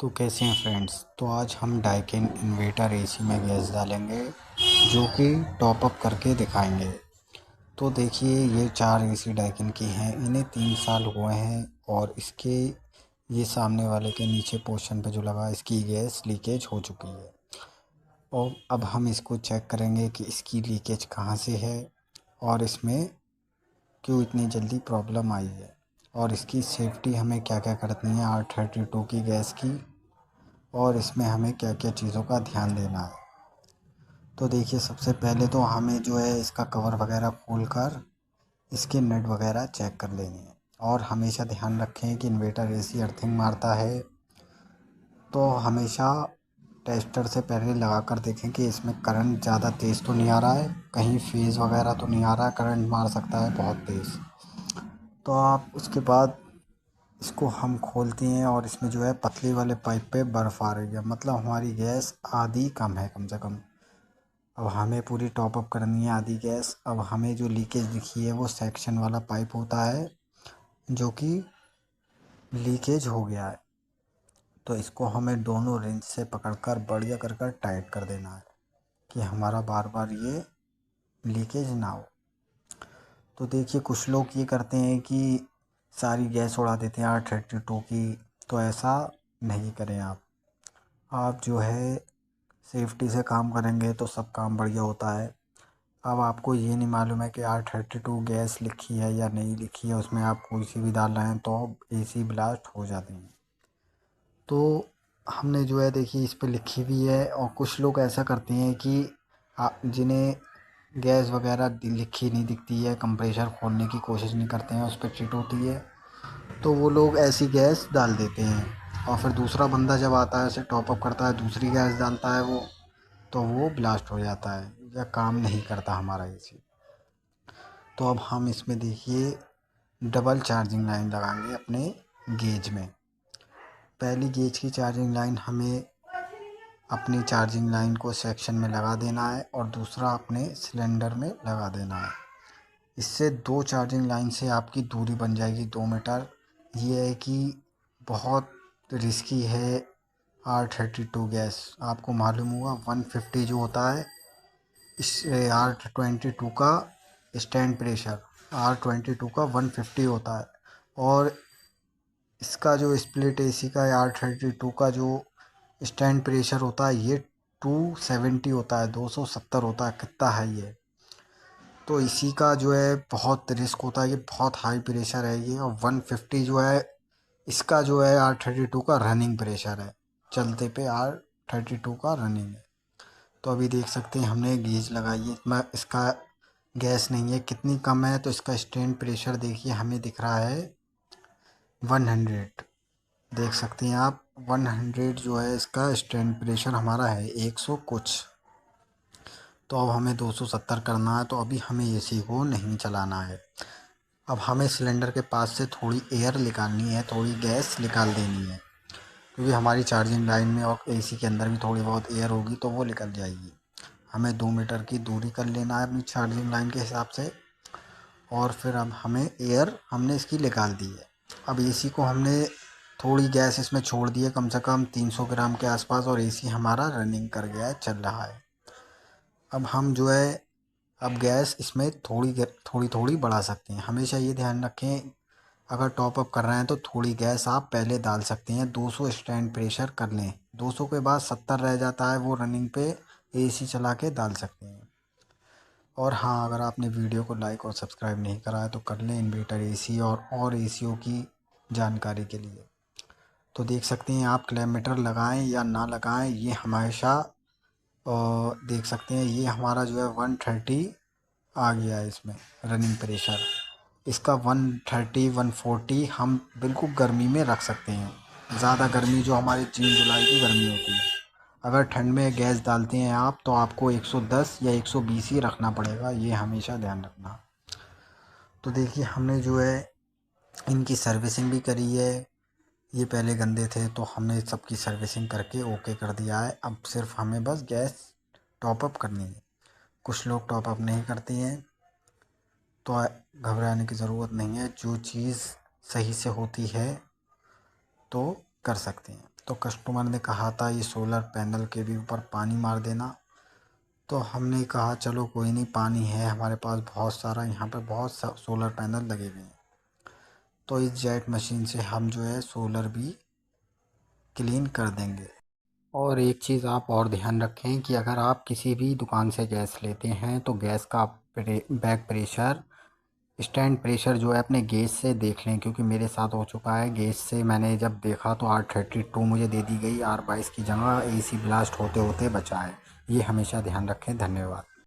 तो कैसे हैं फ्रेंड्स। तो आज हम डाइकिन इन्वर्टर एसी में गैस डालेंगे जो कि टॉप अप करके दिखाएंगे। तो देखिए ये 4 एसी डाइकिन की हैं, इन्हें 3 साल हुए हैं और इसके ये सामने वाले के नीचे पोर्शन पे जो लगा इसकी गैस लीकेज हो चुकी है। और अब हम इसको चेक करेंगे कि इसकी लीकेज कहाँ से है और इसमें क्यों इतनी जल्दी प्रॉब्लम आई है और इसकी सेफ्टी हमें क्या क्या करनी है R32 की गैस की, और इसमें हमें क्या क्या चीज़ों का ध्यान देना है। तो देखिए सबसे पहले तो हमें जो है इसका कवर वगैरह खोल कर इसके नट वगैरह चेक कर लेनी है। और हमेशा ध्यान रखें कि इन्वर्टर एसी अर्थिंग मारता है तो हमेशा टेस्टर से पहले लगा कर देखें कि इसमें करंट ज़्यादा तेज़ तो नहीं आ रहा है, कहीं फेज़ वगैरह तो नहीं आ रहा है, करंट मार सकता है बहुत तेज़। तो आप उसके बाद इसको हम खोलते हैं और इसमें जो है पतली वाले पाइप पे बर्फ़ आ रही है, मतलब हमारी गैस आधी कम है कम से कम। अब हमें पूरी टॉप अप करनी है आधी गैस। अब हमें जो लीकेज दिखी है वो सेक्शन वाला पाइप होता है जो कि लीकेज हो गया है। तो इसको हमें दोनों रेंच से पकड़कर बढ़िया कर कर टाइट कर देना है कि हमारा बार बार ये लीकेज ना हो। तो देखिए कुछ लोग ये करते हैं कि सारी गैस उड़ा देते हैं R32 की, तो ऐसा नहीं करें आप जो है सेफ्टी से काम करेंगे तो सब काम बढ़िया होता है। अब आपको ये नहीं मालूम है कि R32 गैस लिखी है या नहीं लिखी है, उसमें आप कोई सी भी डाल रहे हैं तो एसी ब्लास्ट हो जाते हैं। तो हमने जो है देखिए इस पे लिखी भी है। और कुछ लोग ऐसा करते हैं कि जिन्हें गैस वगैरह लिखी नहीं दिखती है, कंप्रेसर खोलने की कोशिश नहीं करते हैं, उस पर चिट होती है, तो वो लोग ऐसी गैस डाल देते हैं। और फिर दूसरा बंदा जब आता है उसे टॉप अप करता है, दूसरी गैस डालता है वो, तो वो ब्लास्ट हो जाता है या काम नहीं करता हमारा एसी। तो अब हम इसमें देखिए डबल चार्जिंग लाइन लगाएंगे अपने गेज में। पहली गेज की चार्जिंग लाइन हमें अपनी चार्जिंग लाइन को सेक्शन में लगा देना है और दूसरा अपने सिलेंडर में लगा देना है। इससे 2 चार्जिंग लाइन से आपकी दूरी बन जाएगी 2 मीटर। ये है कि बहुत रिस्की है R32 गैस। आपको मालूम होगा 150 जो होता है इस R22 का स्टैंड प्रेशर, R22 का 150 होता है। और इसका जो स्प्लिट एसी का R32 का जो स्टैंड प्रेशर होता है ये 270 होता है, 270 होता है, कितना है ये। तो इसी का जो है बहुत रिस्क होता है, ये बहुत हाई प्रेशर है ये। और 150 जो है इसका जो है R32 का रनिंग प्रेशर है, चलते पे R32 का रनिंग है। तो अभी देख सकते हैं हमने गेज लगाई है, इतना इसका गैस नहीं है, कितनी कम है। तो इसका स्टैंड प्रेशर देखिए हमें दिख रहा है 100, देख सकते हैं आप 100 जो है इसका स्टैंड प्रेशर हमारा है 100 कुछ। तो अब हमें 270 करना है, तो अभी हमें एसी को नहीं चलाना है। अब हमें सिलेंडर के पास से थोड़ी एयर निकालनी है, थोड़ी गैस निकाल देनी है, क्योंकि हमारी चार्जिंग लाइन में और एसी के अंदर भी थोड़ी बहुत एयर होगी तो वो निकल जाएगी। हमें 2 मीटर की दूरी कर लेना है अपनी चार्जिंग लाइन के हिसाब से। और फिर अब हमें एयर हमने इसकी निकाल दी है। अब एसी को हमने थोड़ी गैस इसमें छोड़ दी है, कम से कम 300 ग्राम के आसपास, और एसी हमारा रनिंग कर गया है, चल रहा है। अब हम जो है अब गैस इसमें थोड़ी थोड़ी बढ़ा सकते हैं। हमेशा ये ध्यान रखें अगर टॉप अप कर रहे हैं तो थोड़ी गैस आप पहले डाल सकते हैं। 200 स्टैंड प्रेशर कर लें, 200 के बाद 70 रह जाता है, वो रनिंग पे एसी चला के डाल सकते हैं। और हाँ, अगर आपने वीडियो को लाइक और सब्सक्राइब नहीं करा है तो कर लें इन्वर्टर एसी और एसीओ की जानकारी के लिए। तो देख सकते हैं आप, किलोमीटर लगाएं या ना लगाएं ये हमेशा देख सकते हैं ये हमारा जो है 130 आ गया है इसमें रनिंग प्रेशर। इसका 130 140 हम बिल्कुल गर्मी में रख सकते हैं। ज़्यादा गर्मी जो हमारी जून जुलाई की गर्मी होती है, अगर ठंड में गैस डालते हैं आप तो आपको 110 या 120 ही रखना पड़ेगा, ये हमेशा ध्यान रखना। तो देखिए हमने जो है इनकी सर्विसिंग भी करी है। ये पहले गंदे थे तो हमने सबकी सर्विसिंग करके ओके कर दिया है। अब सिर्फ हमें बस गैस टॉप अप करनी है। कुछ लोग टॉप अप नहीं करते हैं, तो घबराने की ज़रूरत नहीं है। जो चीज़ सही से होती है तो कर सकते हैं। तो कस्टमर ने कहा था ये सोलर पैनल के भी ऊपर पानी मार देना। तो हमने कहा चलो कोई नहीं, पानी है हमारे पास बहुत सारा, यहाँ पे बहुत सोलर पैनल लगे हुए हैं। तो इस जेट मशीन से हम जो है सोलर भी क्लीन कर देंगे। और एक चीज़ आप और ध्यान रखें कि अगर आप किसी भी दुकान से गैस लेते हैं तो गैस का बैक प्रेशर, स्टैंड प्रेशर जो है अपने गेज से देख लें, क्योंकि मेरे साथ हो चुका है। गेज से मैंने जब देखा तो R32 मुझे दे दी गई, R22 की जगह AC ब्लास्ट होते होते बचा है। ये हमेशा ध्यान रखें। धन्यवाद।